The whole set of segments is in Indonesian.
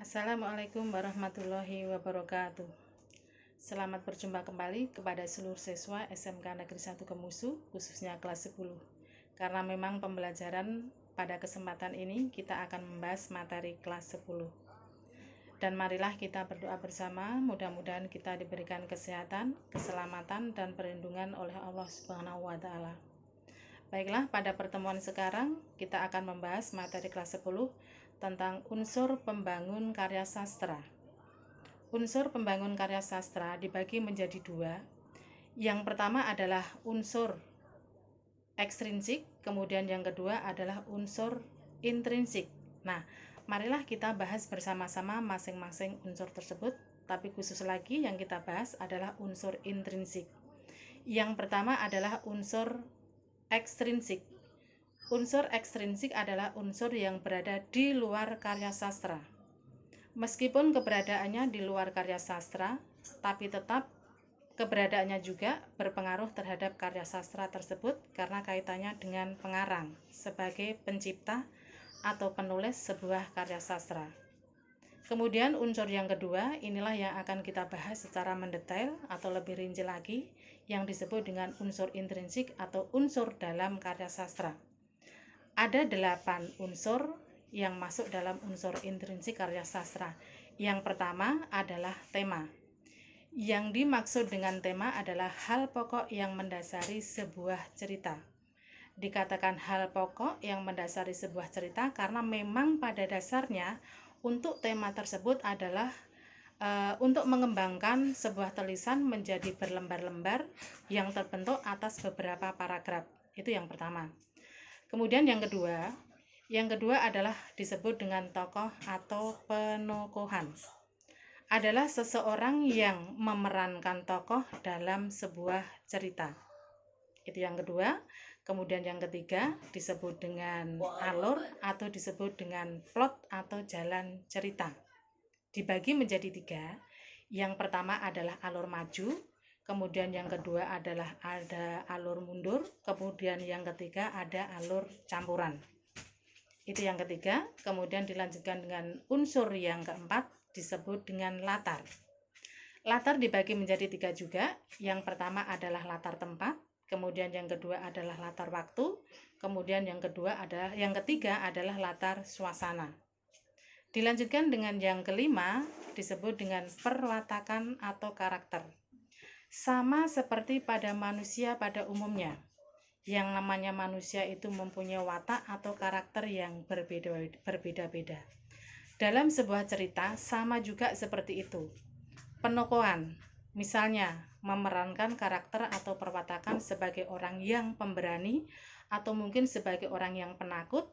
Assalamualaikum warahmatullahi wabarakatuh. Selamat berjumpa kembali kepada seluruh siswa SMK Negeri 1 Kemusu, khususnya kelas 10. Karena memang pembelajaran pada kesempatan ini kita akan membahas materi kelas 10. Dan marilah kita berdoa bersama, mudah-mudahan kita diberikan kesehatan, keselamatan, dan perlindungan oleh Allah Subhanahu wa Ta'ala. Baiklah, pada pertemuan sekarang kita akan membahas materi kelas 10 tentang unsur pembangun karya sastra. Unsur pembangun karya sastra dibagi menjadi dua. Yang pertama adalah unsur ekstrinsik, kemudian yang kedua adalah unsur intrinsik. Nah, marilah kita bahas bersama-sama masing-masing unsur tersebut, tapi khusus lagi yang kita bahas adalah unsur intrinsik. Yang pertama adalah unsur ekstrinsik. Unsur ekstrinsik adalah unsur yang berada di luar karya sastra. Meskipun keberadaannya di luar karya sastra, tapi tetap keberadaannya juga berpengaruh terhadap karya sastra tersebut karena kaitannya dengan pengarang sebagai pencipta atau penulis sebuah karya sastra. Kemudian unsur yang kedua, inilah yang akan kita bahas secara mendetail atau lebih rinci lagi, yang disebut dengan unsur intrinsik atau unsur dalam karya sastra. Ada 8 unsur yang masuk dalam unsur intrinsik karya sastra. Yang pertama adalah tema. Yang dimaksud dengan tema adalah hal pokok yang mendasari sebuah cerita. Dikatakan hal pokok yang mendasari sebuah cerita karena memang pada dasarnya untuk tema tersebut adalah untuk mengembangkan sebuah tulisan menjadi berlembar-lembar yang terbentuk atas beberapa paragraf. Itu yang pertama. Kemudian yang kedua adalah disebut dengan tokoh atau penokohan. Adalah seseorang yang memerankan tokoh dalam sebuah cerita. Itu yang kedua. Kemudian yang ketiga disebut dengan alur atau disebut dengan plot atau jalan cerita. Dibagi menjadi 3. Yang pertama adalah alur maju, kemudian yang kedua adalah ada alur mundur, kemudian yang ketiga ada alur campuran. Itu yang ketiga. Kemudian dilanjutkan dengan unsur yang keempat disebut dengan latar. Latar dibagi menjadi 3 juga. Yang pertama adalah latar tempat, kemudian yang kedua adalah latar waktu, kemudian yang ketiga adalah latar suasana. Dilanjutkan dengan yang kelima disebut dengan perwatakan atau karakter. Sama seperti pada manusia pada umumnya. Yang namanya manusia itu mempunyai watak atau karakter yang berbeda-beda. Dalam sebuah cerita sama juga seperti itu. Penokohan, misalnya memerankan karakter atau perwatakan sebagai orang yang pemberani, atau mungkin sebagai orang yang penakut,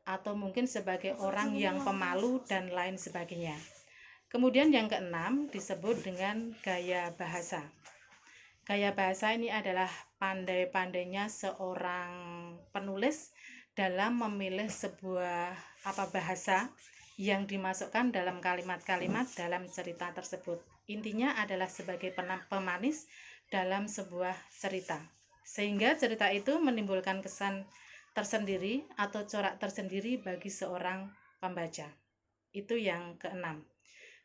atau mungkin sebagai orang yang pemalu dan lain sebagainya. Kemudian yang keenam disebut dengan gaya bahasa. Gaya bahasa ini adalah pandai-pandainya seorang penulis dalam memilih sebuah bahasa yang dimasukkan dalam kalimat-kalimat dalam cerita tersebut. Intinya adalah sebagai pemanis dalam sebuah cerita, sehingga cerita itu menimbulkan kesan tersendiri atau corak tersendiri bagi seorang pembaca. Itu yang keenam.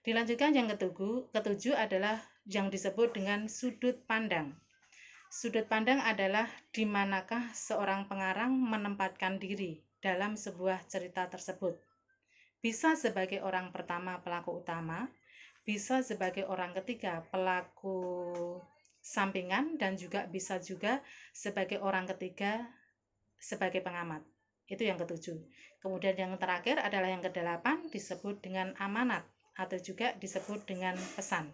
Dilanjutkan yang ketujuh adalah yang disebut dengan sudut pandang. Sudut pandang adalah di manakah seorang pengarang menempatkan diri dalam sebuah cerita tersebut. Bisa sebagai orang pertama pelaku utama, bisa sebagai orang ketiga pelaku sampingan, dan juga bisa juga sebagai orang ketiga sebagai pengamat. Itu yang ketujuh. Kemudian yang terakhir adalah yang kedelapan disebut dengan amanat atau juga disebut dengan pesan.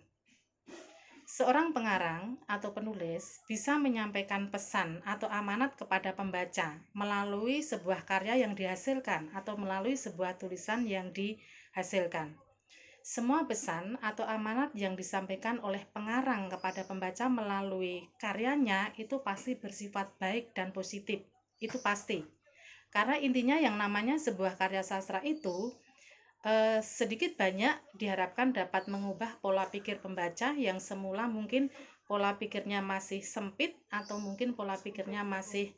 Seorang pengarang atau penulis bisa menyampaikan pesan atau amanat kepada pembaca melalui sebuah karya yang dihasilkan atau melalui sebuah tulisan yang dihasilkan. Semua pesan atau amanat yang disampaikan oleh pengarang kepada pembaca melalui karyanya itu pasti bersifat baik dan positif. Itu pasti. Karena intinya yang namanya sebuah karya sastra itu sedikit banyak diharapkan dapat mengubah pola pikir pembaca yang semula mungkin pola pikirnya masih sempit atau mungkin pola pikirnya masih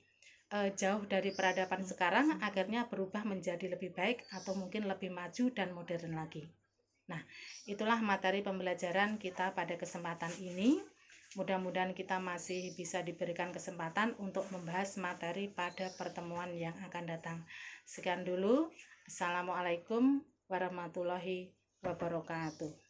jauh dari peradaban sekarang, akhirnya berubah menjadi lebih baik atau mungkin lebih maju dan modern lagi. Nah, itulah materi pembelajaran kita pada kesempatan ini. Mudah-mudahan kita masih bisa diberikan kesempatan untuk membahas materi pada pertemuan yang akan datang. Sekian dulu. Assalamualaikum warahmatullahi wabarakatuh.